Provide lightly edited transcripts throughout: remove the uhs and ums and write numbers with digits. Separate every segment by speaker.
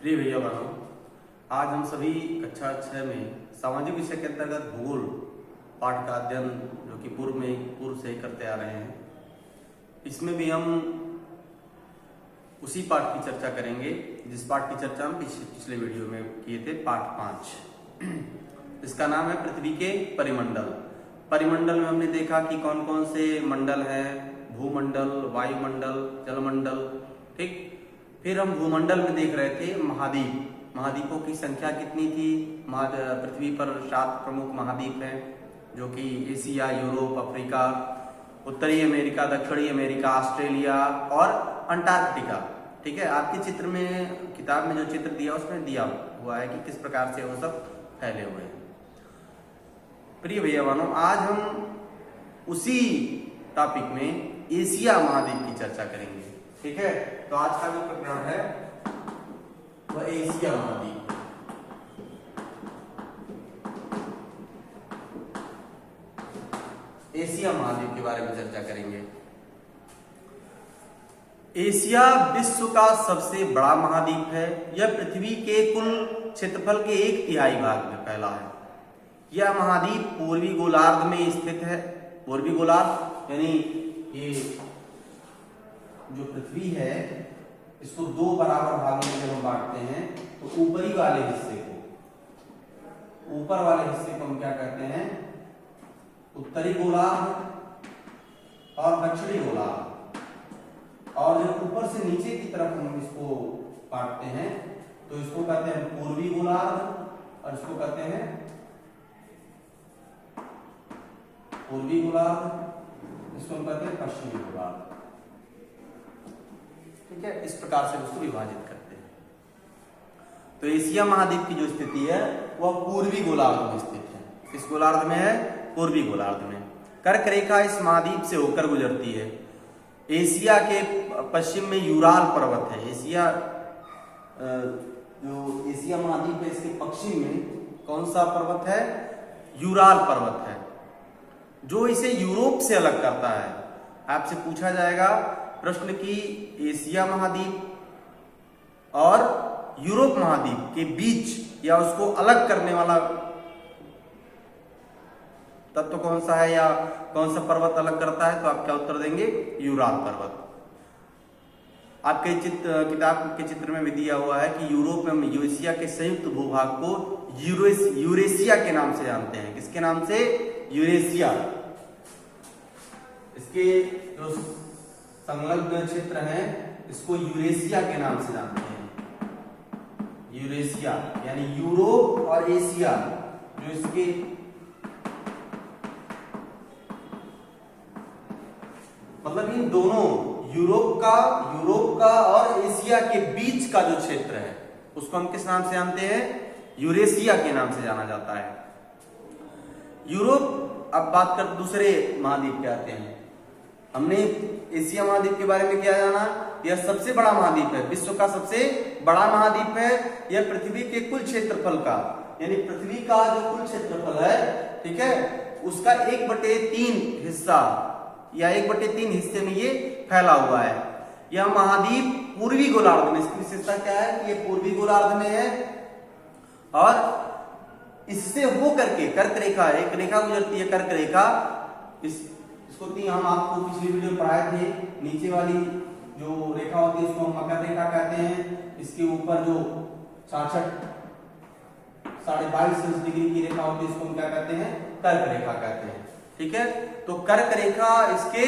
Speaker 1: प्रिय भैया बहनों, आज हम सभी कक्षा 6 में सामाजिक विषय के अंतर्गत भूगोल पाठ का अध्ययन जो कि पूर्व से ही करते आ रहे हैं, इसमें भी हम उसी पाठ की चर्चा करेंगे जिस पाठ की चर्चा हम पिछले वीडियो में किए थे, पाठ 5। इसका नाम है पृथ्वी के परिमंडल। परिमंडल में हमने देखा कि कौन कौन से मंडल हैं, भूमंडल, वायुमंडल, जलमंडल। ठीक, फिर हम भूमंडल में देख रहे थे महाद्वीप। महाद्वीपों की संख्या कितनी थी? पृथ्वी पर 7 प्रमुख महाद्वीप हैं जो कि एशिया, यूरोप, अफ्रीका, उत्तरी अमेरिका, दक्षिणी अमेरिका, ऑस्ट्रेलिया और अंटार्कटिका। ठीक है, आपके चित्र में, किताब में जो चित्र दिया उसमें दिया हुआ है कि किस प्रकार से वो सब फैले हुए हैं। प्रिय भैया बहनों, आज हम उसी टॉपिक में एशिया महाद्वीप की चर्चा करेंगे। ठीक है, तो आज का जो प्रकरण है वह एशिया महाद्वीप। एशिया महाद्वीप के बारे में चर्चा करेंगे। एशिया विश्व का सबसे बड़ा महाद्वीप है। यह पृथ्वी के कुल क्षेत्रफल के 1/3 भाग में फैला है। यह महाद्वीप पूर्वी गोलार्ध में स्थित है। पूर्वी गोलार्ध यानी ये जो पृथ्वी है, इसको 2 बराबर भागों में जब हम बांटते हैं तो ऊपर वाले हिस्से को हम क्या कहते हैं? उत्तरी गोलार्ध और दक्षिणी गोलार्ध। और जब ऊपर से नीचे की तरफ हम इसको बांटते हैं तो इसको कहते हैं पूर्वी गोलार्ध और इसको कहते हैं पूर्वी गोलार्ध, इसको हम कहते हैं पश्चिमी गोलार्ध। ठीक है, इस प्रकार से उसको विभाजित करते हैं। तो एशिया महाद्वीप की जो स्थिति है वह पूर्वी गोलार्ध में स्थित है। किस गोलार्ध में है? पूर्वी गोलार्ध में। कर्क रेखा इस महाद्वीप से होकर गुजरती है। एशिया के पश्चिम में यूराल पर्वत है। जो एशिया महाद्वीप है, इसके पश्चिम में कौन सा पर्वत है? यूराल पर्वत है, जो इसे यूरोप से अलग करता है। आपसे पूछा जाएगा प्रश्न की एशिया महाद्वीप और यूरोप महाद्वीप के बीच या उसको अलग करने वाला तत्व कौन सा है या कौन सा पर्वत अलग करता है? तो आप क्या उत्तर देंगे? यूराल पर्वत। आपके किताब के चित्र में भी दिया हुआ है कि यूरोप में यूरेशिया के संयुक्त भूभाग को यूरेशिया के नाम से जानते हैं। किसके नाम से? यूरेशिया। इसके जो संलग्न क्षेत्र हैं इसको यूरेशिया के नाम से जानते हैं। यूरेशिया यानी यूरोप और एशिया, जो इसके मतलब इन दोनों यूरोप का और एशिया के बीच का जो क्षेत्र है उसको हम किस नाम से जानते हैं? यूरेशिया के नाम से जाना जाता है। यूरोप। अब बात कर दूसरे महाद्वीप के आते हैं। हमने एशिया महाद्वीप के बारे में क्या जाना? यह सबसे बड़ा महाद्वीप है, विश्व का सबसे बड़ा महाद्वीप है। यह पृथ्वी के कुल क्षेत्रफल का, यानी पृथ्वी का जो कुल क्षेत्रफल है, ठीक है, उसका 1/3 हिस्सा या 1/3 हिस्से में ये फैला हुआ है। यह महाद्वीप पूर्वी गोलार्ध में, इसकी विशेषता क्या है कि ये पूर्वी गोलार्ध में है और इससे होकर के कर्क रेखा, एक रेखा गुजरती है कर्क रेखा। इसको हम आपको पिछली वीडियो में पढ़ाए थे। नीचे वाली जो रेखा होती है उसको हम मकर रेखा कहते हैं। इसके ऊपर जो 22.5 डिग्री की रेखा होती है इसको हम क्या कहते हैं? कर्क रेखा कहते हैं। ठीक है, तो कर्क रेखा इसके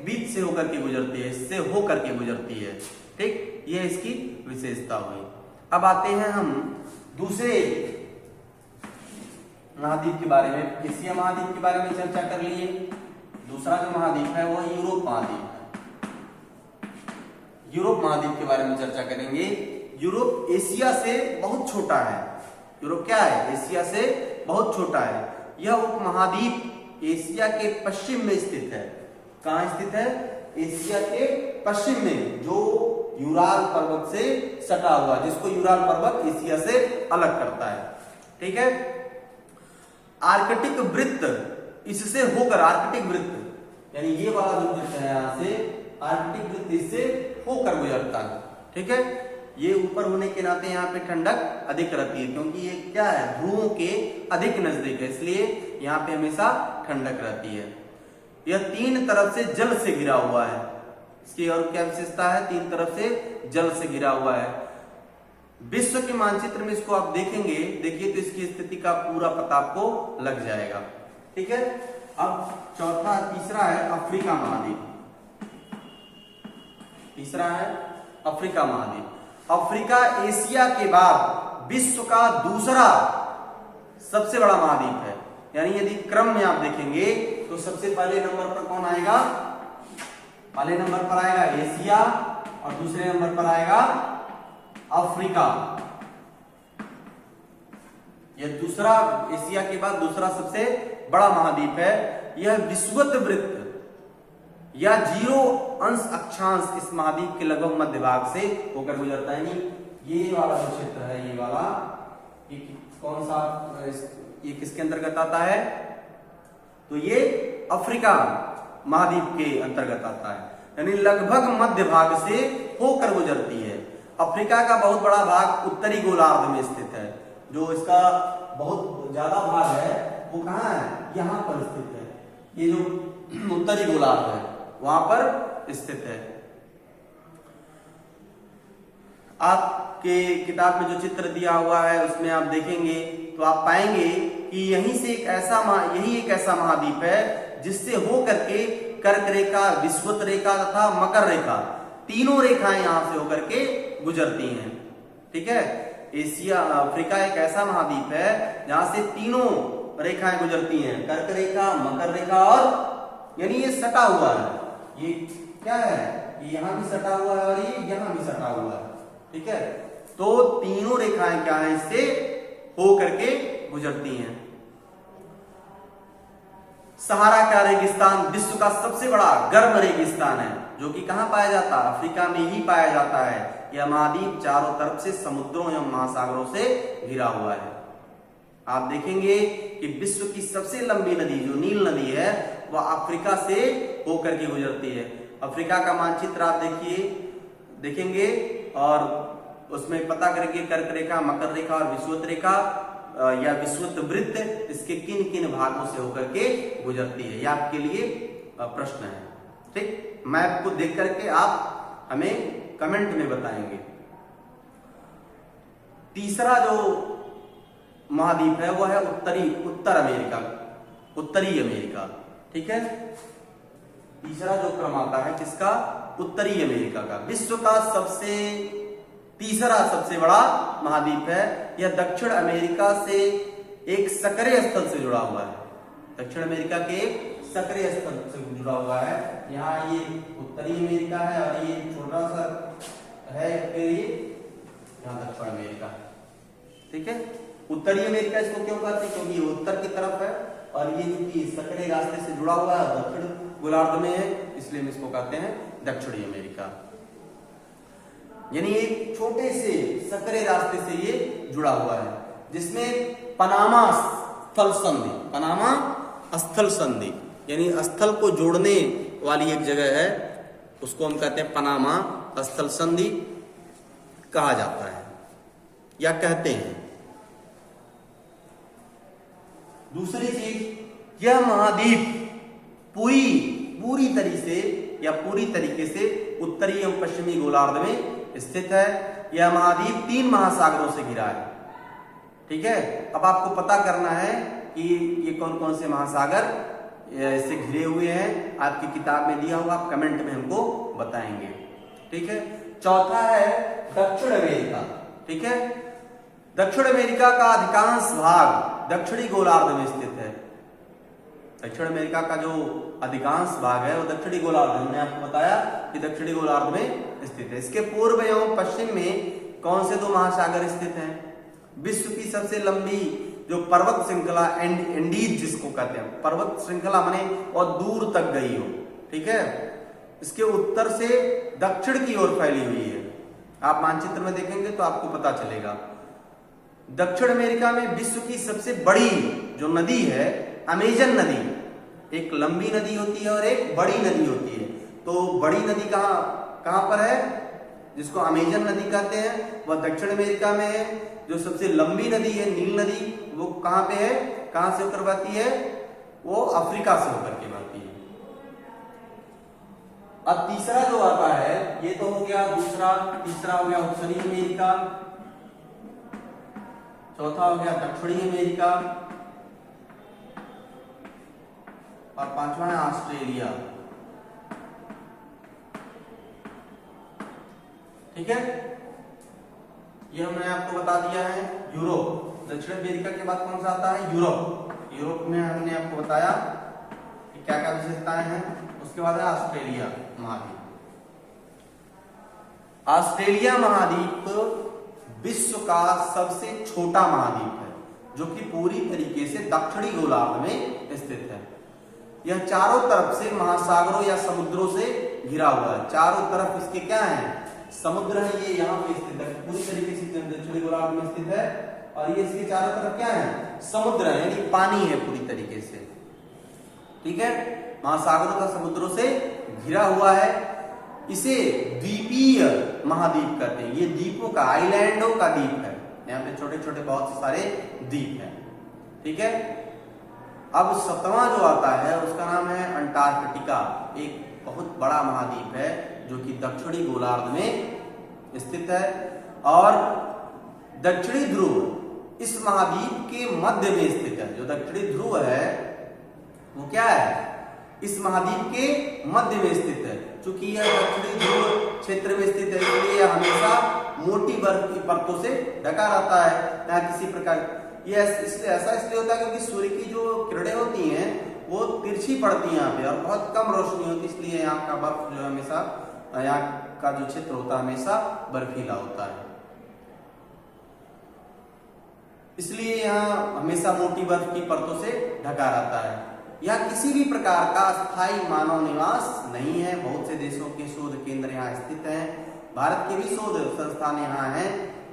Speaker 1: बीच से होकर के गुजरती है, इससे होकर के गुजरती है। ठीक, ये इसकी विशेषता हुई। अब आते हैं हम दूसरे महाद्वीप के बारे में। एशिया महाद्वीप के बारे में चर्चा कर लिए। दूसरा जो महाद्वीप है वो यूरोप महाद्वीप है। यूरोप महाद्वीप के बारे में चर्चा करेंगे। यूरोप एशिया से बहुत छोटा है। यूरोप क्या है? एशिया से बहुत छोटा है। यह उपमहाद्वीप एशिया के पश्चिम में स्थित है। कहां स्थित है? एशिया के पश्चिम में, जो यूराल पर्वत से सटा हुआ, जिसको यूराल पर्वत एशिया से अलग करता है। ठीक है, आर्कटिक वृत्त इससे होकर, आर्कटिक वृत्त यानी ये वाला जो वृत्त है यहां से, आर्कटिक वृत्त इससे होकर गुजरता है। ठीक है, ये ऊपर होने के नाते यहाँ पे ठंडक अधिक रहती है, क्योंकि ये क्या है, ध्रुवों के अधिक नजदीक है, इसलिए यहाँ पे हमेशा ठंडक रहती है। यह 3 तरफ से जल से घिरा हुआ है। इसकी और क्या विशेषता है, 3 तरफ से जल से घिरा हुआ है। विश्व के मानचित्र में इसको आप देखेंगे, देखिए तो इसकी स्थिति का पूरा पता आपको लग जाएगा। ठीक है, अब तीसरा है अफ्रीका महाद्वीप। तीसरा है अफ्रीका महाद्वीप। अफ्रीका एशिया के बाद विश्व का दूसरा सबसे बड़ा महाद्वीप है। यानी यदि क्रम में आप देखेंगे तो सबसे पहले नंबर पर कौन आएगा, पहले नंबर पर आएगा एशिया और दूसरे नंबर पर आएगा अफ्रीका। यह दूसरा, एशिया के बाद दूसरा सबसे बड़ा महाद्वीप है। यह विषुवत वृत्त या 0 अंश अक्षांश इस महाद्वीप के लगभग मध्य भाग से होकर गुजरता है। ये वाला जो क्षेत्र है, ये वाला, ये कौन सा, ये किसके अंतर्गत आता है, तो ये अफ्रीका महाद्वीप के अंतर्गत आता है। यानी लगभग मध्य भाग से होकर गुजरती है। अफ्रीका का बहुत बड़ा भाग उत्तरी गोलार्ध में स्थित है। जो इसका बहुत ज्यादा भाग है वो कहाँ है, यहाँ पर स्थित है। ये जो उत्तरी गोलार्ध है वहां पर स्थित है। आपके किताब में जो चित्र दिया हुआ है उसमें आप देखेंगे तो आप पाएंगे कि यही एक ऐसा महाद्वीप है जिससे होकर के कर्क रेखा, विषुवत रेखा तथा मकर रेखा, तीनों रेखाएं यहां से होकर के गुजरती हैं। ठीक है, अफ्रीका एक ऐसा महाद्वीप है जहां से तीनों रेखाएं गुजरती हैं, कर्क रेखा, मकर रेखा और, यानी ये सटा हुआ है। ये क्या है, ये यहां भी सटा हुआ है और ये यहां भी सटा हुआ है। ठीक है, तो तीनों रेखाएं क्या है, इससे होकर के गुजरती हैं। सहारा का रेगिस्तान विश्व का सबसे बड़ा गर्म रेगिस्तान है, जो कि कहां पाया जाता है, अफ्रीका में ही पाया जाता है। यह महाद्वीप चारों तरफ से समुद्रों एवं महासागरों से घिरा हुआ है। आप देखेंगे कि विश्व की सबसे लंबी नदी जो नील नदी है वह अफ्रीका से होकर के गुजरती है। अफ्रीका का मानचित्र आप देखेंगे और उसमें पता करके कर्क रेखा, मकर रेखा और विषुवत रेखा या विषुवत वृत्त इसके किन किन भागों से होकर के गुजरती है, यह आपके लिए प्रश्न है। ठीक, मैप को देख करके आप हमें कमेंट में बताएंगे। तीसरा जो महाद्वीप है वह है उत्तरी अमेरिका। ठीक है, तीसरा जो क्रम आता है किसका, उत्तरी अमेरिका का। विश्व का तीसरा सबसे बड़ा महाद्वीप है। यह दक्षिण अमेरिका से एक सक्रिय स्थल से जुड़ा हुआ है। दक्षिण अमेरिका के एक सक्रिय स्थल से जुड़ा हुआ है। यहाँ ये उत्तरी अमेरिका है और ये छोटा सा है, फिर ये यहाँ दक्षिण अमेरिका। ठीक है, उत्तरी अमेरिका इसको क्यों कहते हैं, क्योंकि ये उत्तर की तरफ है और ये जो कि सक्रिय रास्ते से जुड़ा हुआ है दक्षिण गोलार्ध में है, इसलिए हम इसको कहते हैं दक्षिणी अमेरिका। यानी एक छोटे से सक्रिय रास्ते से ये जुड़ा हुआ है, जिसमें पनामा स्थल संधि यानी स्थल को जोड़ने वाली एक जगह है, उसको हम कहते हैं पनामा स्थल संधि कहा जाता है या कहते हैं। दूसरी चीज, यह महाद्वीप पूरी तरीके से उत्तरी एवं पश्चिमी गोलार्ध में स्थित है। यह महाद्वीप 3 महासागरों से घिरा है। ठीक है, अब आपको पता करना है कि ये कौन कौन से महासागर इससे घिरे हुए हैं। आपकी किताब में दिया हुआ, आप कमेंट में हमको बताएंगे। ठीक है, चौथा है दक्षिण अमेरिका। ठीक है, दक्षिण अमेरिका का अधिकांश भाग दक्षिणी गोलार्ध में स्थित है। दक्षिण अमेरिका का जो अधिकांश भाग है वो दक्षिणी गोलार्ध, हमने आपको बताया कि दक्षिणी गोलार्ध में स्थित है। इसके पूर्व एवं पश्चिम में कौन से 2 महासागर स्थित हैं? विश्व की सबसे लंबी जो पर्वत श्रृंखला एंडीज जिसको कहते हैं, पर्वत श्रृंखला माने और दूर तक गई हो। ठीक है, इसके उत्तर से दक्षिण की ओर फैली हुई है। आप मानचित्र में देखेंगे तो आपको पता चलेगा। दक्षिण अमेरिका में विश्व की सबसे बड़ी जो नदी है अमेजन नदी, एक लंबी नदी होती है और एक बड़ी नदी होती है। तो बड़ी नदी कहां पर है? जिसको अमेजन नदी कहते हैं, वह दक्षिण अमेरिका में है। जो सबसे लंबी नदी है नील नदी, वो कहां पे है, कहां से होकर बहती है, वो अफ्रीका से होकर के बहती है। अब तीसरा जो आता है, ये तो हो गया दूसरा, तीसरा हो गया उत्तरी अमेरिका, चौथा हो गया दक्षिणी अमेरिका, और पांचवा है ऑस्ट्रेलिया। ठीक है, ये हमने आपको बता दिया है। यूरोप, दक्षिण अमेरिका के बाद कौन सा आता है, यूरोप। यूरोप में हमने आपको बताया कि क्या क्या विशेषताएं हैं। उसके बाद है ऑस्ट्रेलिया महाद्वीप। ऑस्ट्रेलिया महाद्वीप विश्व का सबसे छोटा महाद्वीप है, जो कि पूरी तरीके से दक्षिणी गोलार्ध में स्थित है। यह चारों तरफ से महासागरों या समुद्रों से घिरा हुआ है। चारों तरफ इसके क्या है, समुद्र है, ये यहाँ पे स्थित है, पूरी तरीके से दक्षिणी गोलार्ध में स्थित है। और ये इसके चारों तरफ क्या है, समुद्र है, यानी पानी है पूरी तरीके से। ठीक है, महासागरों का समुद्रों से घिरा हुआ है। इसे द्वीपीय महाद्वीप कहते हैं। ये द्वीपों का, आइलैंडों का द्वीप है। यहाँ पे छोटे छोटे बहुत सारे द्वीप हैं। ठीक है, अब सातवां जो आता है उसका नाम है अंटार्कटिका। एक बहुत बड़ा महाद्वीप है जो कि दक्षिणी गोलार्ध में स्थित है। और दक्षिणी ध्रुव इस महाद्वीप के मध्य में स्थित है। जो दक्षिणी ध्रुव है वो क्या है, इस महाद्वीप के मध्य में स्थित है। चूंकि यह दक्षिणी ध्रुव क्षेत्र में स्थित है, इसलिए यह हमेशा मोटी बर्फ की परतों से ढका रहता है। यहाँ किसी प्रकार ये ऐसा इसलिए होता है क्योंकि सूर्य की जो किरणें होती हैं वो तिरछी पड़ती हैं यहाँ पे, और बहुत कम रोशनी होती है, इसलिए यहाँ का बर्फ जो है हमेशा, यहाँ का जो क्षेत्र होता है हमेशा बर्फीला होता है। इसलिए यहाँ हमेशा मोटी बर्फ की परतों से ढका रहता है। यहाँ किसी भी प्रकार का स्थायी मानव निवास नहीं है। बहुत से देशों के शोध केंद्र यहाँ स्थित हैं। भारत के भी शोध संस्थान यहाँ हैं,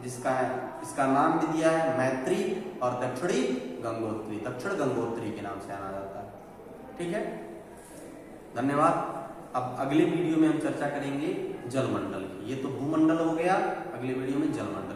Speaker 1: इसका नाम भी दिया है मैत्री और दक्षिणी गंगोत्री, दक्षिण गंगोत्री के नाम से जाना जाता है। ठीक है, धन्यवाद। अब अगले वीडियो में हम चर्चा करेंगे जलमंडल की। ये तो भूमंडल हो गया, अगले वीडियो में जलमंडल।